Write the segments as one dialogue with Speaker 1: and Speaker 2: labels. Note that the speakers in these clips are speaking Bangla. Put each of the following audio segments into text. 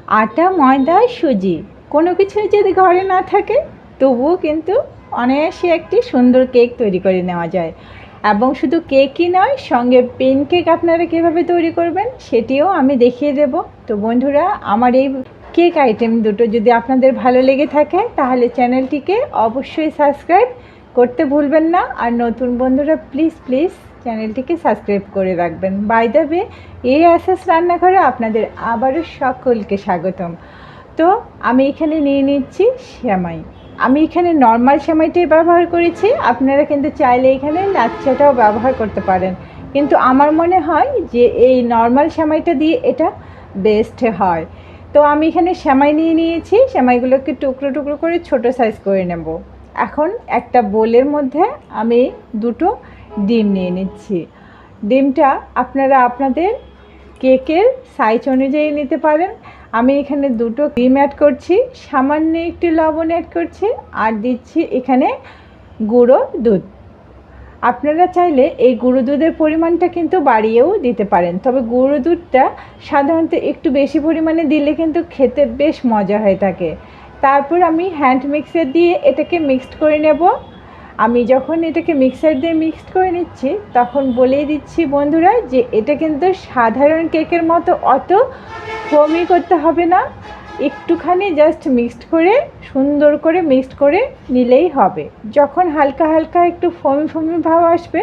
Speaker 1: আটা, ময়দা, সুজি কোনো কিছুই যদি ঘরে না থাকে তবুও কিন্তু অনায়াসে একটি সুন্দর কেক তৈরি করে নেওয়া যায়। এবং শুধু কেকই নয়, সঙ্গে পেন কেক আপনারা কীভাবে তৈরি করবেন সেটিও আমি দেখিয়ে দেব। তো বন্ধুরা, আমার এই কেক আইটেম দুটো যদি আপনাদের ভালো লেগে থাকে তাহলে চ্যানেলটিকে অবশ্যই সাবস্ক্রাইব করতে ভুলবেন না। আর নতুন বন্ধুরা প্লিজ প্লিজ চ্যানেলটিকে সাবস্ক্রাইব করে রাখবেন। বাই দ্য ওয়ে, এএসএস রান্নাঘরে আপনাদের আবারও সকলকে স্বাগতম। তো আমি এখানে নিয়ে নিচ্ছি সেমাই। আমি এখানে নর্মাল সেমাইটাই ব্যবহার করেছি, আপনারা কিন্তু চাইলে এখানে লাচ্চাটাও ব্যবহার করতে পারেন, কিন্তু আমার মনে হয় যে এই নর্মাল সেমাইটা দিয়ে এটা বেস্ট হয়। তো আমি এখানে সেমাই নিয়ে নিয়েছি, সেমাইগুলোকে টুকরো টুকরো করে ছোট সাইজ করে নেব। এখন একটা বোলের মধ্যে আমি দুটো ডিম নিয়ে নিচ্ছি। ডিমটা আপনারা আপনাদের কেকের সাইজ অনুযায়ী নিতে পারেন। আমি এখানে দুটো ডিম অ্যাড করছি, সামান্য একটু লবণ অ্যাড করছি, আর দিচ্ছি এখানে গুঁড়ো দুধ। আপনারা চাইলে এই গুঁড়ো দুধের পরিমাণটা কিন্তু বাড়িয়েও দিতে পারেন, তবে গুঁড়ো দুধটা সাধারণত একটু বেশি পরিমাণে দিলে কিন্তু খেতে বেশ মজা হয়ে থাকে। তারপর আমি হ্যান্ড মিক্সার দিয়ে এটাকে মিক্সড করে নেব। আমি যখন এটাকে মিক্সার দিয়ে মিক্সড করে নিচ্ছি তখন বলেই দিচ্ছি বন্ধুরা যে এটা কিন্তু সাধারণ কেকের মতো অত ফোমি করতে হবে না, একটুখানি জাস্ট মিক্সড করে সুন্দর করে মিক্সড করে নিলেই হবে। যখন হালকা হালকা একটু ফোমি ফোমি ভাব আসবে,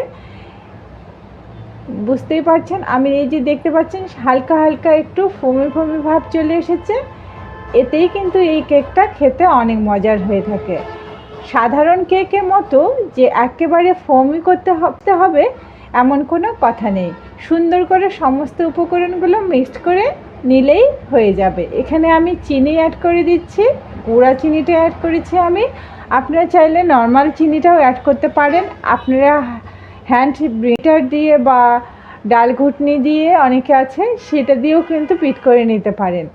Speaker 1: বুঝতেই পারছেন, আমি এই যে দেখতে পাচ্ছেন হালকা হালকা একটু ফোমি ফোমি ভাব চলে এসেছে, এতেই কিন্তু এই কেকটা খেতে অনেক মজার হয়ে থাকে। সাধারণ কেকের মতো যে একেবারে ফোমি করতে হবে এমন কোনো কথা নেই, সুন্দর করে সমস্ত উপকরণগুলো মিক্সড করে নিলেই হয়ে যাবে। এখানে আমি চিনি অ্যাড করে দিচ্ছি, গুঁড়া চিনিটা অ্যাড করেছি আমি। আপনারা চাইলে নর্মাল চিনিটাও অ্যাড করতে পারেন। আপনারা হ্যান্ড বিটার দিয়ে বা ডাল ঘুটনি দিয়ে অনেকে আছে সেটা দিয়েও কিন্তু পিট করে নিতে পারেন,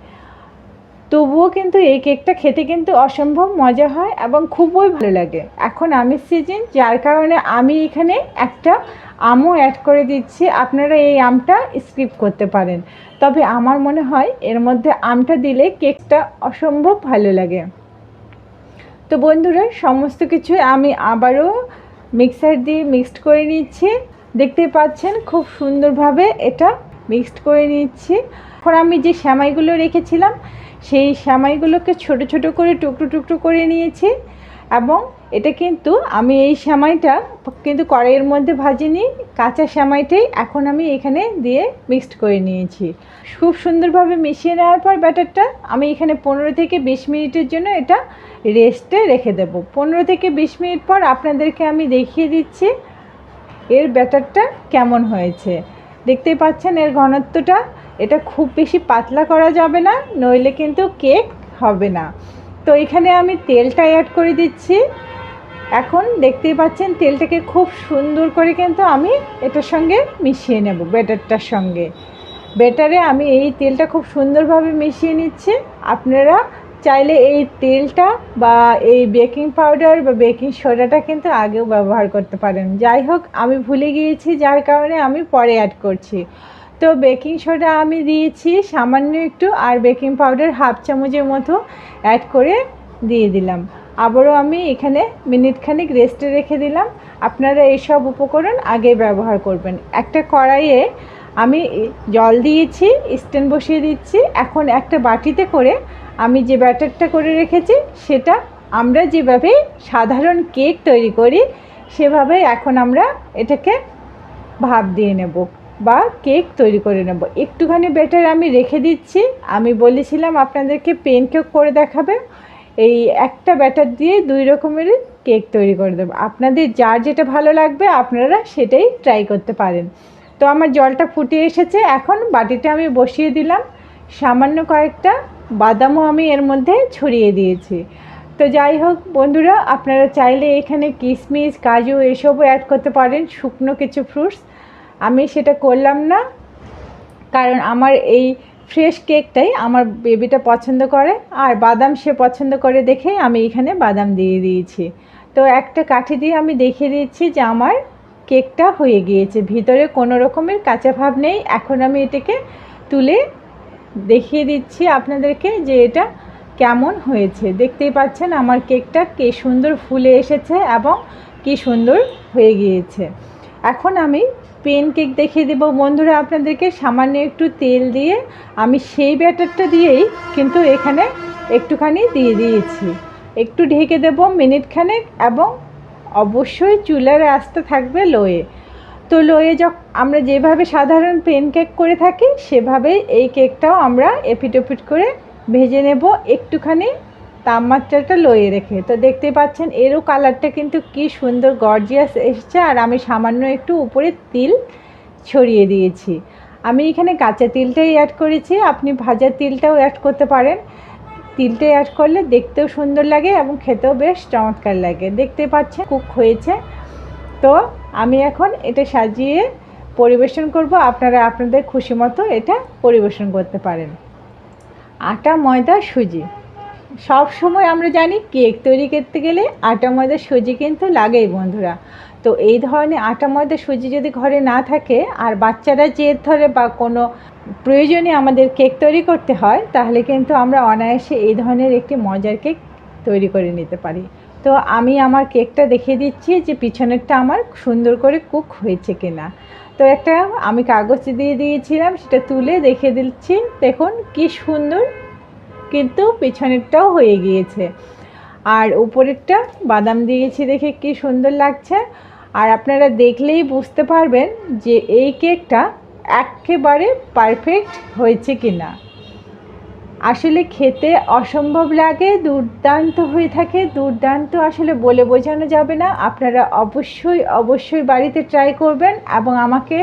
Speaker 1: তবুও কিন্তু এই কেকটা খেতে কিন্তু অসম্ভব মজা হয় এবং খুবই ভালো লাগে। এখন আমের সিজন, যার কারণে আমি এখানে একটা আমও অ্যাড করে দিচ্ছি। আপনারা এই আমটা স্কিপ করতে পারেন, তবে আমার মনে হয় এর মধ্যে আমটা দিলে কেকটা অসম্ভব ভালো লাগে। তো বন্ধুরা, সমস্ত কিছু আমি আবারও মিক্সার দিয়ে মিক্সড করে নিচ্ছি। দেখতে পাচ্ছেন খুব সুন্দরভাবে এটা মিক্সড করে নিচ্ছি। এখন আমি যে সেমাইগুলো রেখেছিলাম সেই সেমাইগুলোকে ছোট ছোট করে টুকরো টুকরো করে নিয়েছি, এবং এটা কিন্তু আমি এই সেমাইটা কিন্তু কড়াইয়ের মধ্যে ভাজিনি, কাঁচা সেমাইটাই এখন আমি এখানে দিয়ে মিক্সড করে নিয়েছি। খুব সুন্দরভাবে মিশিয়ে নেওয়ার পর ব্যাটারটা আমি এখানে 15 থেকে 20 মিনিটের জন্য এটা রেস্টে রেখে দেব। 15 থেকে 20 মিনিট পর আপনাদেরকে আমি দেখিয়ে দিচ্ছি এর ব্যাটারটা কেমন হয়েছে। দেখতেই পাচ্ছেন এর ঘনত্বটা, এটা খুব বেশি পাতলা করা যাবে না, নইলে কিন্তু কেক হবে না। তো এখানে আমি তেলটা অ্যাড করে দিচ্ছি। এখন দেখতেই পাচ্ছেন তেলটাকে খুব সুন্দর করে কিন্তু আমি এটার সঙ্গে মিশিয়ে নেব, ব্যাটারটার সঙ্গে। ব্যাটারে আমি এই তেলটা খুব সুন্দরভাবে মিশিয়ে নিচ্ছি। আপনারা চাইলে এই তেলটা বা এই বেকিং পাউডার বা বেকিং সোডাটা কিন্তু আগেও ব্যবহার করতে পারেন। যাই হোক, আমি ভুলে গিয়েছি যার কারণে আমি পরে অ্যাড করছি। তো বেকিং সোডা আমি দিয়েছি সামান্য একটু, আর বেকিং পাউডার হাফ চামচের মতো অ্যাড করে দিয়ে দিলাম। আবারও আমি এখানে মিনিটখানিক রেস্টে রেখে দিলাম। আপনারা এইসব উপকরণ আগে ব্যবহার করবেন। একটা কড়াইয়ে আমি জল দিয়েছি, স্ট্যান্ড বসিয়ে দিচ্ছি। এখন একটা বাটিতে করে আমি যে ব্যাটারটা করে রেখেছি সেটা আমরা যেভাবে সাধারণ কেক তৈরি করি সেভাবেই এখন আমরা এটাকে ভাপ দিয়ে নেব বা কেক তৈরি করে নেব। একটুখানি ব্যাটার আমি রেখে দিচ্ছি। আমি বলেছিলাম আপনাদেরকে পেন কেক করে দেখাবে, এই একটা ব্যাটার দিয়ে 2 রকমের কেক তৈরি করে দেবো। আপনাদের যার যেটা ভালো লাগবে আপনারা সেটাই ট্রাই করতে পারেন। তো আমার জলটা ফুটে এসেছে, এখন বাটিটা আমি বসিয়ে দিলাম। সামান্য কয়েকটা বাদামও আমি এর মধ্যে ছড়িয়ে দিয়েছি। তো যাই হোক বন্ধুরা, আপনারা চাইলে এখানে কিশমিশ, কাজু এসবও অ্যাড করতে পারেন, শুকনো কিছু ফ্রুটস। আমি সেটা করলাম না, কারণ আমার এই ফ্রেশ কেকটাই আমার বেবিটা পছন্দ করে, আর বাদাম সে পছন্দ করে দেখেই আমি এখানে বাদাম দিয়ে দিয়েছি। তো একটা কাঠি দিয়ে আমি দেখিয়ে দিচ্ছি যে আমার কেকটা হয়ে গিয়েছে, ভিতরে কোনো রকমের কাঁচা ভাব নেই। এখন আমি এটাকে তুলে দেখিয়ে দিচ্ছি আপনাদেরকে যে এটা কেমন হয়েছে। দেখতেই পাচ্ছেন আমার কেকটা কি সুন্দর ফুলে এসেছে এবং কি সুন্দর হয়ে গিয়েছে। এখন আমি পেন কেক দেখিয়ে দেবো বন্ধুরা আপনাদেরকে। সামান্য একটু তেল দিয়ে আমি সেই ব্যাটারটা দিয়েই কিন্তু এখানে একটুখানি দিয়ে দিয়েছি। একটু ঢেকে দেবো মিনিটখানেক এবং অবশ্যই চুলার আঁচটা থাকবে লোয়ে। তো লোয়ে আমরা যেভাবে সাধারণ পেন কেক করে থাকি সেভাবেই এই কেকটাও আমরা এপিট ওপিট করে ভেজে নেব একটুখানি তাপমাত্রাটা লোয়ে রেখে। তো দেখতে পাচ্ছেন এরও কালারটা কিন্তু কি সুন্দর গর্জিয়াস এসছে। আর আমি সামান্য একটু উপরে তিল ছড়িয়ে দিয়েছি। আমি এখানে কাঁচা তিলটাই অ্যাড করেছি, আপনি ভাজা তিলটাও অ্যাড করতে পারেন। তিলটাই অ্যাড করলে দেখতেও সুন্দর লাগে এবং খেতেও বেশ চমৎকার লাগে। দেখতে পাচ্ছেন কুক হয়েছে। তো আমি এখন এটা সাজিয়ে পরিবেশন করব। আপনারা আপনাদের খুশি মতো এটা পরিবেশন করতে পারেন। আটা ময়দা সুজি সব সময় আমরা জানি কেক তৈরি করতে গেলে আটা ময়দা সুজি কিন্তু লাগেই বন্ধুরা। তো এই ধরনের আটা ময়দা সুজি যদি ঘরে না থাকে আর বাচ্চারা জেদ ধরে বা কোনো প্রয়োজনে আমাদের কেক তৈরি করতে হয়, তাহলে কিন্তু আমরা অনায়াসে এই ধরনের একটি মজার কেক তৈরি করে নিতে পারি। তো আমি আমার কেকটা দেখিয়ে দিচ্ছি যে পিছনেরটা আমার সুন্দর করে কুক হয়েছে কিনা। তো একটা আমি কাগজ দিয়ে দিয়েছিলাম, সেটা তুলে দেখিয়ে দিচ্ছি। দেখুন কি সুন্দর কিন্তু পিছনেরটাও হয়ে গিয়েছে। আর উপরেরটা বাদাম দিয়েছি দেখে কি সুন্দর লাগছে। আর আপনারা দেখলেই বুঝতে পারবেন যে এই কেকটা একেবারে পারফেক্ট হয়েছে কিনা। আসলে খেতে অসম্ভব লাগে, দুর্দান্ত হয়ে থাকে। দুর্দান্ত আসলে বলে বোঝানো যাবে না। আপনারা অবশ্যই অবশ্যই বাড়িতে ট্রাই করবেন এবং আমাকে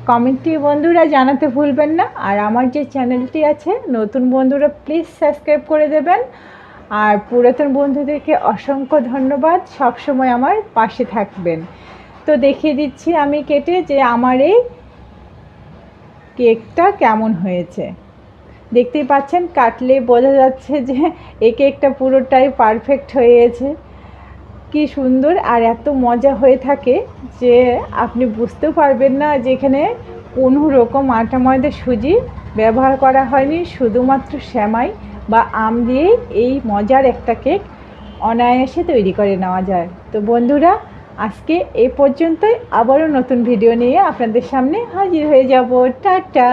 Speaker 1: কমেন্টে বন্ধুরা জানাতে ভুলবেন না। আর আমার যে চ্যানেলটি আছে নতুন বন্ধুরা প্লিজ সাবস্ক্রাইব করে দেবেন। আর পুরাতন বন্ধুদেরকে অসংখ্য ধন্যবাদ, সব সময় আমার পাশে থাকবেন। তো দেখিয়ে দিচ্ছি আমি কেটে যে আমার এই কেকটা কেমন হয়েছে। দেখতেই পাচ্ছেন কাটলে বোঝা যাচ্ছে যে এই কেকটা পুরোটাই পারফেক্ট হয়েছে। কি সুন্দর আর এত মজা হয়ে থাকে যে আপনি বুঝতেও পারবেন না যে এখানে কোনো রকম আটা ময়দা সুজি ব্যবহার করা হয়নি, শুধুমাত্র সেমাই বা আম দিয়েই এই মজার একটা কেক অনায়াসে তৈরি করে নেওয়া যায়। তো বন্ধুরা আজকে এই পর্যন্তই, আবারও নতুন ভিডিও নিয়ে আপনাদের সামনে হাজির হয়ে যাব। টাটা।